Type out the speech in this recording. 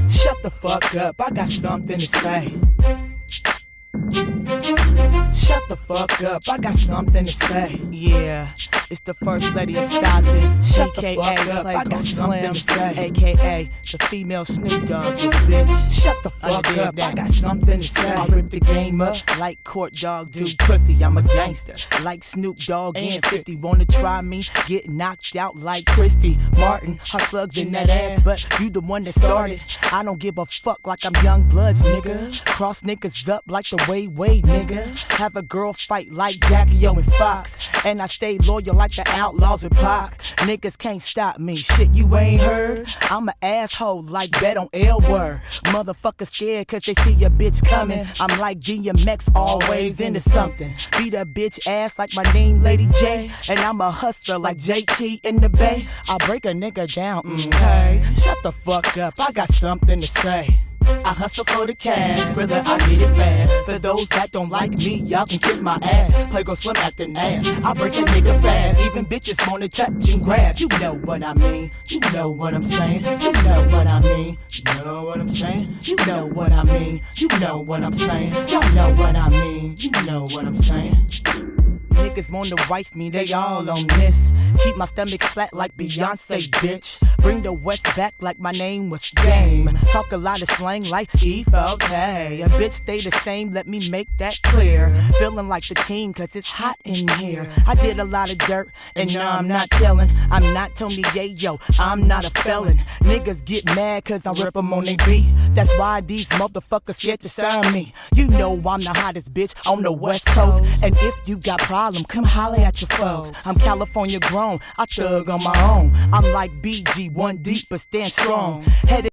Shut the fuck up, I got something to say. Shut the fuck up, I got something to say. Yeah, it's the first lady of Stockton. Shut the fuck up, I got something to say. AKA the female Snoop Dogg, you bitch. Shut the fuck up, I got something to say. I rip the game up like Court Dog do pussy. I'm a gangster like Snoop Dogg and 50. Wanna try me? Get knocked out like Christy Martin. Hot slugs in that ass, but you the one that started. I don't give a fuck like I'm Young Bloods, nigga. Cross niggas up like the Way, nigga. Have a girl fight like Jackie O and Fox. And I stay loyal like the Outlaws with Pac. Niggas can't stop me, shit you ain't heard. I'm an asshole like Bet on L Word. Motherfuckers scared cause they see a bitch coming. I'm like DMX, always into something. Beat a bitch ass like my name Lady J. And I'm a hustler like JT in the Bay. I'll break a nigga down, hey. Shut the fuck up, I got something to say. I hustle for the cash, Skrilla, I get it fast. For those that don't like me, y'all can kiss my ass. Playgirl Slim acting ass, I break a nigga fast. Even bitches wanna touch and grab. You know what I mean, you know what I'm saying. You know what I mean, you know what I'm saying. You know what I mean, you know what I'm saying. Y'all know what I mean, you know what I'm saying. Niggas wanna wife me, they all on this. Keep my stomach flat like Beyonce, bitch. Bring the West back like my name was Game. Talk a lot of slang like E4K. A bitch stay the same, let me make that clear. Feeling like the team cause it's hot in here. I did a lot of dirt and now I'm not telling. I'm not Tony Yayo, I'm not a felon. Niggas get mad cause I rip them on they beat. That's why these motherfuckers scared to sign me. You know I'm the hottest bitch on the West Coast. And if you got problem, come holler at your folks. I'm California grown, I thug on my own. I'm like BG, one deep but stand strong. Headed